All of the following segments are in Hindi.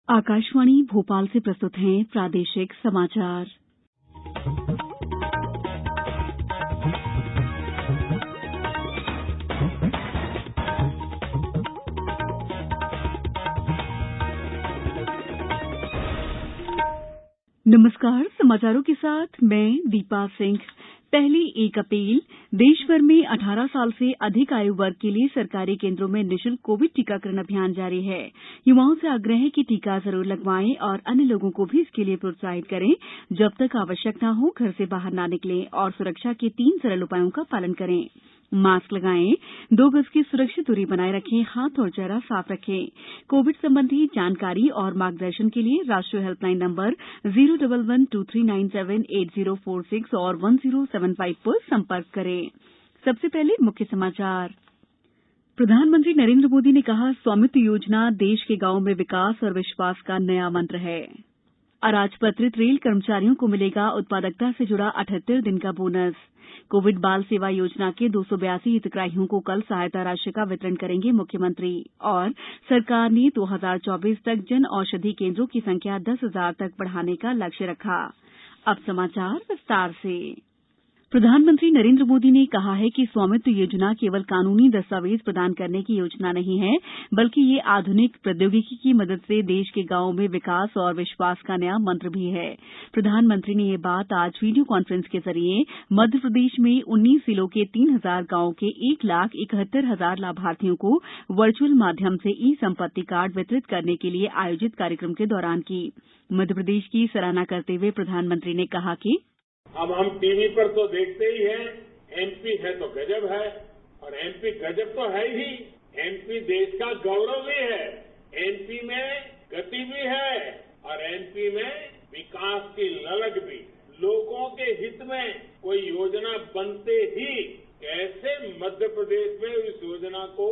आकाशवाणी भोपाल से प्रस्तुत हैं प्रादेशिक समाचार। नमस्कार, समाचारों के साथ मैं दीपा सिंह। पहली 1 अप्रैल देश भर में 18 साल से अधिक आयु वर्ग के लिए सरकारी केंद्रों में निःशुल्क कोविड टीकाकरण अभियान जारी है। युवाओं से आग्रह है कि टीका जरूर लगवाएं और अन्य लोगों को भी इसके लिए प्रोत्साहित करें। जब तक आवश्यक न हो घर से बाहर न निकलें और सुरक्षा के 3 सरल उपायों का पालन करें। मास्क लगाएं, 2 गज की सुरक्षित दूरी बनाए रखें, हाथ और चेहरा साफ रखें। कोविड संबंधी जानकारी और मार्गदर्शन के लिए राष्ट्रीय हेल्पलाइन नंबर 01123978046 और 1075 पर संपर्क करें। सबसे पहले मुख्य समाचार। प्रधानमंत्री नरेंद्र मोदी ने कहा, स्वामित्व योजना देश के गांवों में विकास और विश्वास का नया मंत्र है। अराजपत्रित रेल कर्मचारियों को मिलेगा उत्पादकता से जुड़ा 78 दिन का बोनस। कोविड बाल सेवा योजना के 282 हितग्राहियों को कल सहायता राशि का वितरण करेंगे मुख्यमंत्री। और सरकार ने 2024 तक जन औषधि केंद्रों की संख्या 10,000 तक बढ़ाने का लक्ष्य रखा। अब समाचार विस्तार से। प्रधानमंत्री नरेंद्र मोदी ने कहा है कि स्वामित्व योजना केवल कानूनी दस्तावेज प्रदान करने की योजना नहीं है, बल्कि ये आधुनिक प्रौद्योगिकी की मदद से देश के गांवों में विकास और विश्वास का नया मंत्र भी है। प्रधानमंत्री ने ये बात आज वीडियो कॉन्फ्रेंस के जरिए मध्य प्रदेश में 19 जिलों के 3,000 गांवों के 1,71,000 लाभार्थियों को वर्चुअल माध्यम से ई संपत्ति कार्ड वितरित करने के लिए आयोजित कार्यक्रम के दौरान की। मध्य प्रदेश की सराहना करते हुए प्रधानमंत्री ने कहा कि अब हम टीवी पर तो देखते ही हैं, एमपी है तो गजब है, और एमपी गजब तो है ही, एमपी देश का गौरव भी है, एमपी में गति भी है और एमपी में विकास की ललक भी। लोगों के हित में कोई योजना बनते ही कैसे मध्य प्रदेश में इस योजना को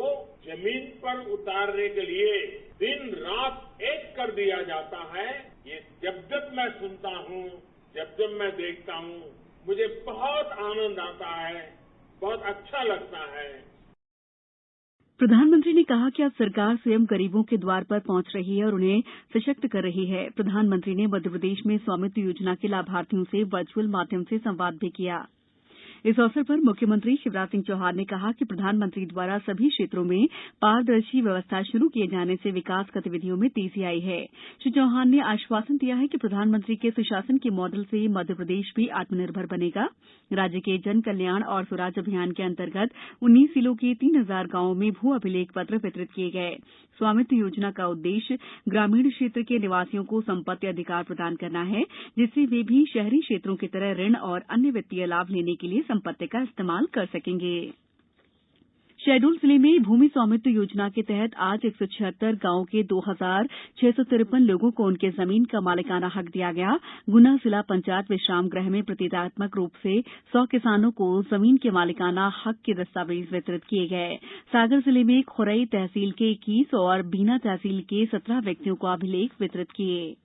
जमीन पर उतारने के लिए दिन रात एक कर दिया जाता है, ये जब मैं सुनता हूं, जब मैं देखता हूं, मुझे बहुत आनंद आता है, बहुत अच्छा लगता है। प्रधानमंत्री ने कहा कि अब सरकार स्वयं गरीबों के द्वार पर पहुंच रही है और उन्हें सशक्त कर रही है। प्रधानमंत्री ने मध्य प्रदेश में स्वामित्व योजना के लाभार्थियों से वर्चुअल माध्यम से संवाद भी किया। इस अवसर पर मुख्यमंत्री शिवराज सिंह चौहान ने कहा कि प्रधानमंत्री द्वारा सभी क्षेत्रों में पारदर्शी व्यवस्था शुरू किए जाने से विकास गतिविधियों में तेजी आई है। श्री चौहान ने आश्वासन दिया है कि प्रधानमंत्री के सुशासन के मॉडल से मध्य प्रदेश भी आत्मनिर्भर बनेगा। राज्य के जन कल्याण और स्वराज अभियान के अंतर्गत 19 जिलों के 3,000 गांवों में भू अभिलेख पत्र वितरित किए गए। स्वामित्व योजना का उद्देश्य ग्रामीण क्षेत्र के निवासियों को संपत्ति अधिकार प्रदान करना है, जिससे वे भी शहरी क्षेत्रों की तरह ऋण और अन्य वित्तीय लाभ लेने के लिए संपत्ति का इस्तेमाल कर सकेंगे। शहडोल जिले में भूमि स्वामित्व योजना के तहत आज 176 गांवों के 2,653 लोगों को उनके जमीन का मालिकाना हक दिया गया। गुना जिला पंचायत विश्राम गृह में प्रतीकात्मक रूप से 100 किसानों को जमीन के मालिकाना हक के दस्तावेज वितरित किए गए। सागर जिले में खुरई तहसील के 21 और बीना तहसील के 17 व्यक्तियों को अभिलेख वितरित किए।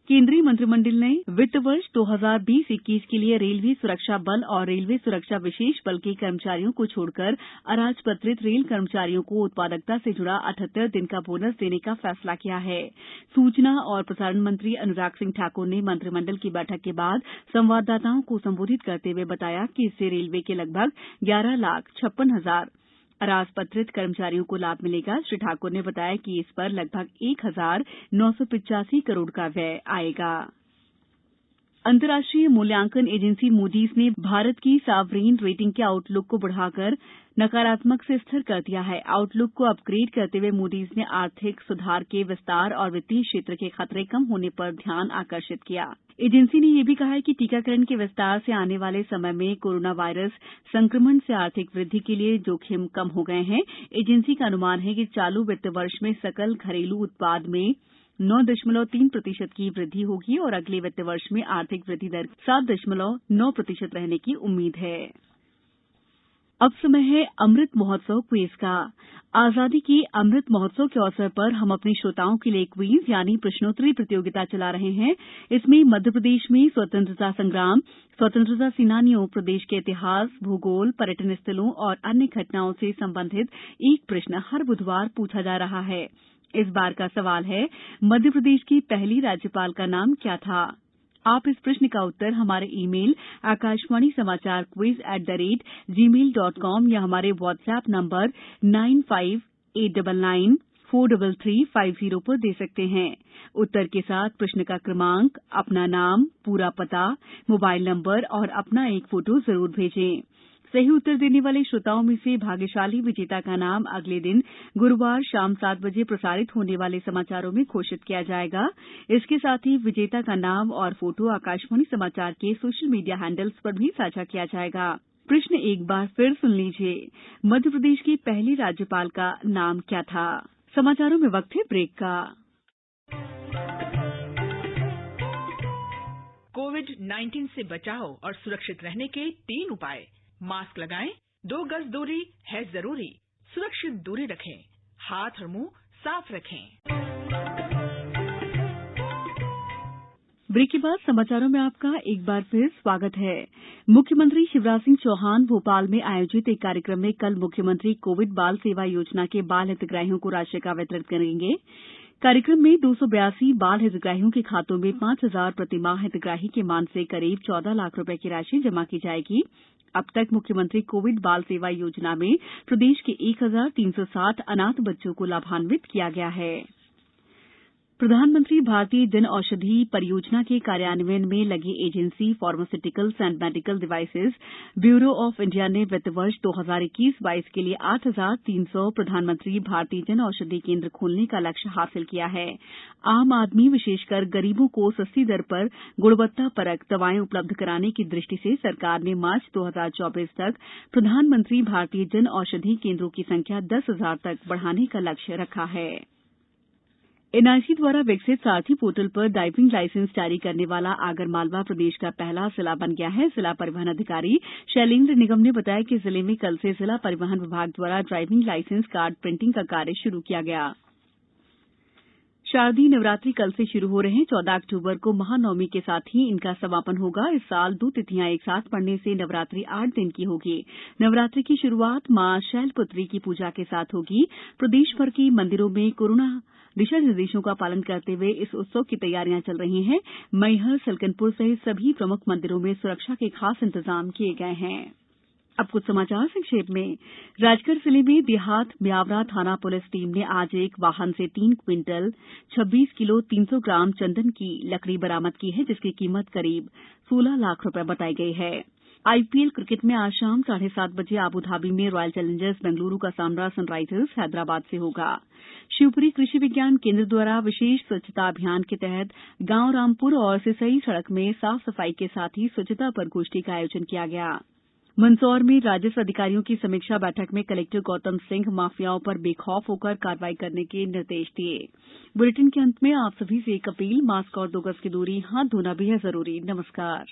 केंद्रीय मंत्रिमंडल ने वित्त वर्ष 2020-21 के लिए रेलवे सुरक्षा बल और रेलवे सुरक्षा विशेष बल के कर्मचारियों को छोड़कर अराजपत्रित रेल कर्मचारियों को उत्पादकता से जुड़ा 78 दिन का बोनस देने का फैसला किया है। सूचना और प्रसारण मंत्री अनुराग सिंह ठाकुर ने मंत्रिमंडल की बैठक के बाद संवाददाताओं को संबोधित करते हुए बताया कि इससे रेलवे के लगभग 11,56,000 अराजपत्रित कर्मचारियों को लाभ मिलेगा। श्री ठाकुर ने बताया कि इस पर लगभग 1,985 करोड़ का व्यय आएगा। अंतर्राष्ट्रीय मूल्यांकन एजेंसी मूडीज ने भारत की सॉवरेन रेटिंग के आउटलुक को बढ़ाकर नकारात्मक से स्थिर कर दिया है। आउटलुक को अपग्रेड करते हुए मूडीज ने आर्थिक सुधार के विस्तार और वित्तीय क्षेत्र के खतरे कम होने पर ध्यान आकर्षित किया। एजेंसी ने यह भी कहा है कि टीकाकरण के विस्तार से आने वाले समय में कोरोना वायरस संक्रमण से आर्थिक वृद्धि के लिए जोखिम कम हो गए हैं। एजेंसी का अनुमान है कि चालू वित्त वर्ष में सकल घरेलू उत्पाद में 9.3% की वृद्धि होगी और अगले वित्त वर्ष में आर्थिक वृद्धि दर 7.9% रहने की उम्मीद है। अब समय है अमृत महोत्सव क्विज का। आजादी के अमृत महोत्सव के अवसर पर हम अपने श्रोताओं के लिए क्विज यानी प्रश्नोत्तरी प्रतियोगिता चला रहे हैं। इसमें मध्य प्रदेश में स्वतंत्रता संग्राम, स्वतंत्रता सेनानियों, प्रदेश के इतिहास, भूगोल, पर्यटन स्थलों और अन्य घटनाओं से संबंधित एक प्रश्न हर बुधवार पूछा जा रहा है। इस बार का सवाल है, मध्य प्रदेश की पहली राज्यपाल का नाम क्या था? आप इस प्रश्न का उत्तर हमारे ईमेल आकाशवाणी समाचार quiz@gmail.com या हमारे व्हाट्सएप नंबर 9589943350 पर दे सकते हैं। उत्तर के साथ प्रश्न का क्रमांक, अपना नाम, पूरा पता, मोबाइल नंबर और अपना एक फोटो जरूर भेजें। सही उत्तर देने वाले श्रोताओं में से भाग्यशाली विजेता का नाम अगले दिन गुरुवार शाम 7 बजे प्रसारित होने वाले समाचारों में घोषित किया जाएगा। इसके साथ ही विजेता का नाम और फोटो आकाशवाणी समाचार के सोशल मीडिया हैंडल्स पर भी साझा किया जाएगा। प्रश्न एक बार फिर सुन लीजिए, मध्य प्रदेश की पहली राज्यपाल का नाम क्या था? समाचारों में वक्त है ब्रेक का। कोविड-19 से बचाव और सुरक्षित रहने के 3 उपाय। मास्क लगाएं, 2 गज दूरी है जरूरी, सुरक्षित दूरी रखें, हाथ और मुंह साफ रखें। ब्रेक के बाद समाचारों में आपका एक बार फिर स्वागत है। मुख्यमंत्री शिवराज सिंह चौहान भोपाल में आयोजित एक कार्यक्रम में कल मुख्यमंत्री कोविड बाल सेवा योजना के बाल हितग्राहियों को राशि का वितरण करेंगे। कार्यक्रम में 282 बाल हितग्राहियों के खातों में 5,000 प्रतिमाह हितग्राही के मान से करीब 14 लाख रुपए की राशि जमा की जाएगी। अब तक मुख्यमंत्री कोविड बाल सेवा योजना में प्रदेश के 1,360 अनाथ बच्चों को लाभान्वित किया गया है। प्रधानमंत्री भारतीय जन औषधि परियोजना के कार्यान्वयन में लगी agency pharmaceuticals and medical devices bureau of India ने वित्त वर्ष 2021-22 के लिए 8,300 प्रधानमंत्री भारतीय जन औषधि केंद्र खोलने का लक्ष्य हासिल किया है। आम आदमी, विशेषकर गरीबों को सस्ती दर पर गुणवत्तापरक दवाएं उपलब्ध कराने की दृष्टि से सरकार ने मार्च 2024 तक प्रधानमंत्री भारतीय जन औषधि केंद्रों की संख्या 10,000 तक बढ़ाने का लक्ष्य रखा है। एनआईसी द्वारा विकसित सारथी पोर्टल पर ड्राइविंग लाइसेंस जारी करने वाला आगरमालवा प्रदेश का पहला जिला बन गया है। जिला परिवहन अधिकारी शैलेंद्र निगम ने बताया कि जिले में कल से जिला परिवहन विभाग द्वारा ड्राइविंग लाइसेंस कार्ड प्रिंटिंग का कार्य शुरू किया गया। शारदीय नवरात्रि कल से शुरू हो रहे हैं। 14 अक्टूबर को महानवमी के साथ ही इनका समापन होगा। इस साल 2 तिथियां एक साथ पड़ने से नवरात्रि 8 दिन की होगी। नवरात्रि की शुरुआत मां शैलपुत्री की पूजा के साथ होगी। प्रदेश भर के मंदिरों में कोरोना दिशा निर्देशों का पालन करते हुए इस उत्सव की तैयारियां चल रही हैं। मैहर, सलकनपुर सहित सभी प्रमुख मंदिरों में सुरक्षा के खास इंतजाम किए गए हैं। अब कुछ समाचार संक्षेप में। राजगढ़ जिले में देहात म्यावरा थाना पुलिस टीम ने आज एक वाहन से 3 क्विंटल 26 किलो 300 ग्राम चंदन की लकड़ी बरामद की है, जिसकी कीमत करीब 16 लाख रुपए बताई गई है। आईपीएल क्रिकेट में आज शाम 7:30 बजे आबूधाबी में रॉयल चैलेंजर्स बेंगलुरु का सामना सनराइजर्स हैदराबाद से होगा। शिवपुरी कृषि विज्ञान केंद्र द्वारा विशेष स्वच्छता अभियान के तहत गांव रामपुर और सिसई सड़क में साफ सफाई के साथ ही स्वच्छता पर गोष्ठी का आयोजन किया गया। मंदसौर में राजस्व अधिकारियों की समीक्षा बैठक में कलेक्टर गौतम सिंह माफियाओं पर बेखौफ होकर कार्रवाई करने के निर्देश दिए। बुलेटिन के अंत में आप सभी से एक अपील, मास्क और 2 गज की दूरी, हाथ धोना भी है जरूरी। नमस्कार।